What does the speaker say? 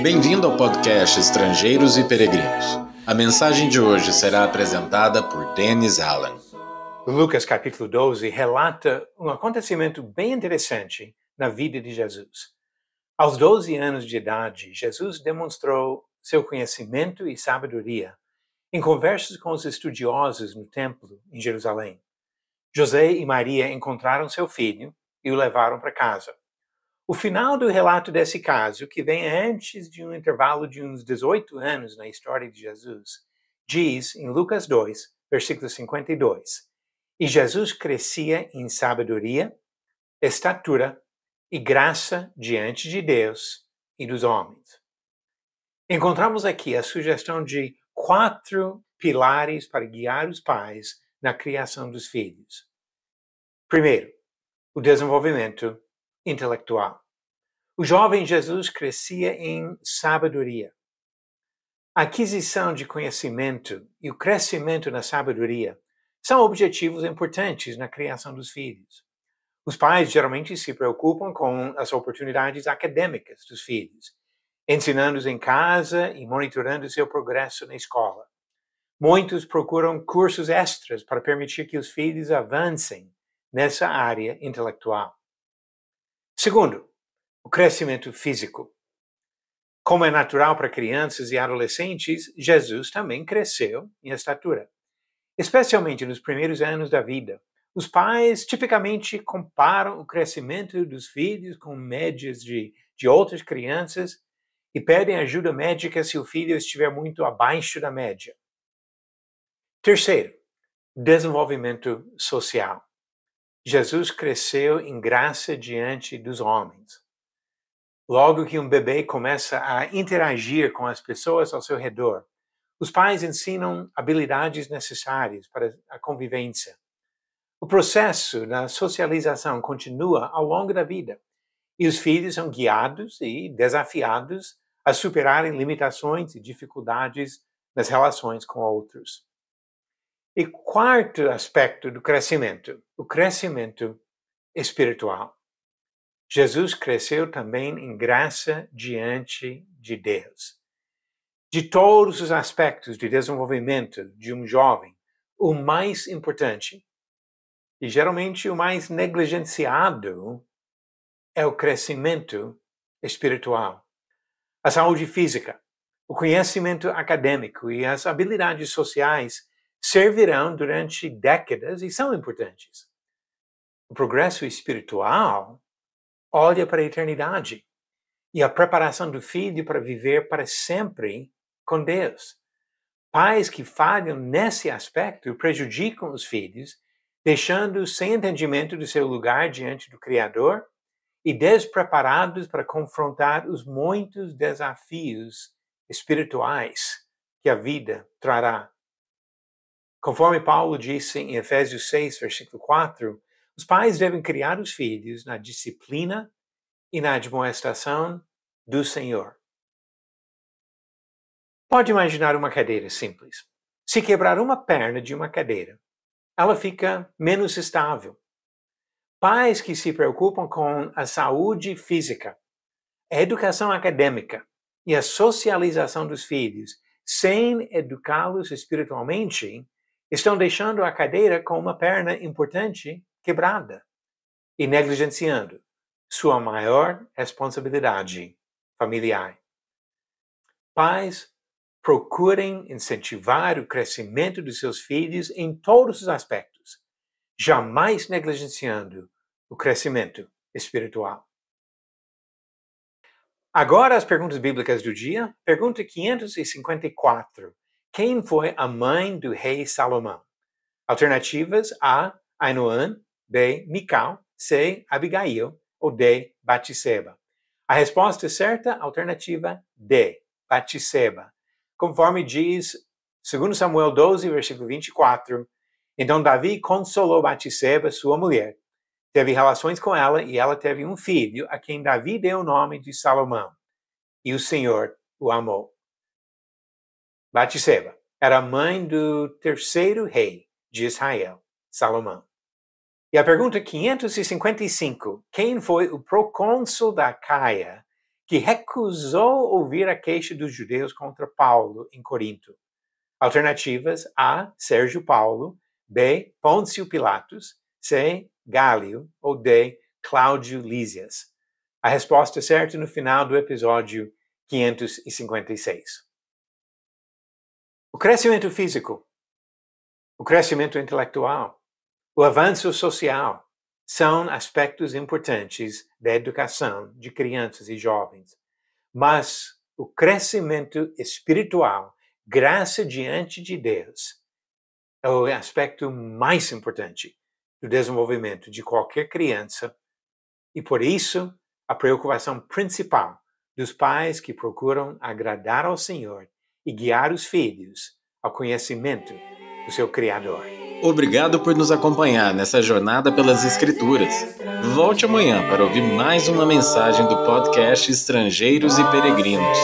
Bem-vindo ao podcast Estrangeiros e Peregrinos. A mensagem de hoje será apresentada por Dennis Allen. Lucas capítulo 12 relata um acontecimento bem interessante na vida de Jesus. Aos 12 anos de idade, Jesus demonstrou seu conhecimento e sabedoria em conversas com os estudiosos no templo em Jerusalém. José e Maria encontraram seu filho e o levaram para casa. O final do relato desse caso, que vem antes de um intervalo de uns 18 anos na história de Jesus, diz em Lucas 2, versículo 52, e Jesus crescia em sabedoria, estatura e graça diante de Deus e dos homens. Encontramos aqui a sugestão de 4 pilares para guiar os pais na criação dos filhos. Primeiro, o desenvolvimento intelectual. O jovem Jesus crescia em sabedoria. A aquisição de conhecimento e o crescimento na sabedoria são objetivos importantes na criação dos filhos. Os pais geralmente se preocupam com as oportunidades acadêmicas dos filhos, ensinando-os em casa e monitorando seu progresso na escola. Muitos procuram cursos extras para permitir que os filhos avancem nessa área intelectual. Segundo, o crescimento físico. Como é natural para crianças e adolescentes, Jesus também cresceu em estatura. Especialmente nos primeiros anos da vida, os pais tipicamente comparam o crescimento dos filhos com médias de outras crianças e pedem ajuda médica se o filho estiver muito abaixo da média. Terceiro, desenvolvimento social. Jesus cresceu em graça diante dos homens. Logo que um bebê começa a interagir com as pessoas ao seu redor, os pais ensinam habilidades necessárias para a convivência. O processo da socialização continua ao longo da vida, e os filhos são guiados e desafiados a superarem limitações e dificuldades nas relações com outros. E quarto aspecto do crescimento, o crescimento espiritual. Jesus cresceu também em graça diante de Deus. De todos os aspectos de desenvolvimento de um jovem, o mais importante, e geralmente o mais negligenciado, é o crescimento espiritual. A saúde física, o conhecimento acadêmico e as habilidades sociais servirão durante décadas e são importantes. O progresso espiritual olha para a eternidade e a preparação do filho para viver para sempre com Deus. Pais que falham nesse aspecto prejudicam os filhos, deixando-os sem entendimento do seu lugar diante do Criador e despreparados para confrontar os muitos desafios espirituais que a vida trará. Conforme Paulo disse em Efésios 6, versículo 4, os pais devem criar os filhos na disciplina e na admoestação do Senhor. Pode imaginar uma cadeira simples. Se quebrar uma perna de uma cadeira, ela fica menos estável. Pais que se preocupam com a saúde física, a educação acadêmica e a socialização dos filhos, sem educá-los espiritualmente, estão deixando a cadeira com uma perna importante quebrada e negligenciando sua maior responsabilidade familiar. Pais, procurem incentivar o crescimento dos seus filhos em todos os aspectos, jamais negligenciando o crescimento espiritual. Agora as perguntas bíblicas do dia. Pergunta 554. Quem foi a mãe do rei Salomão? Alternativas A, Ainoã, B, Mical, C, Abigail ou D, Batseba. A resposta certa, alternativa D, Batseba. Conforme diz 2 Samuel 12, versículo 24, então Davi consolou Batseba, sua mulher, teve relações com ela e ela teve um filho a quem Davi deu o nome de Salomão, e o Senhor o amou. Batseba era a mãe do terceiro rei de Israel, Salomão. E a pergunta 555, quem foi o procônsul da Acaia que recusou ouvir a queixa dos judeus contra Paulo em Corinto. Alternativas: A. Sérgio Paulo, B. Pôncio Pilatos, C. Gálio ou D. Cláudio Lísias. A resposta certa no final do episódio 556. O crescimento físico, o crescimento intelectual, o avanço social são aspectos importantes da educação de crianças e jovens. Mas o crescimento espiritual, graça diante de Deus, é o aspecto mais importante do desenvolvimento de qualquer criança e, por isso, a preocupação principal dos pais que procuram agradar ao Senhor e guiar os filhos ao conhecimento do seu Criador. Obrigado por nos acompanhar nessa jornada pelas Escrituras. Volte amanhã para ouvir mais uma mensagem do podcast Estrangeiros e Peregrinos.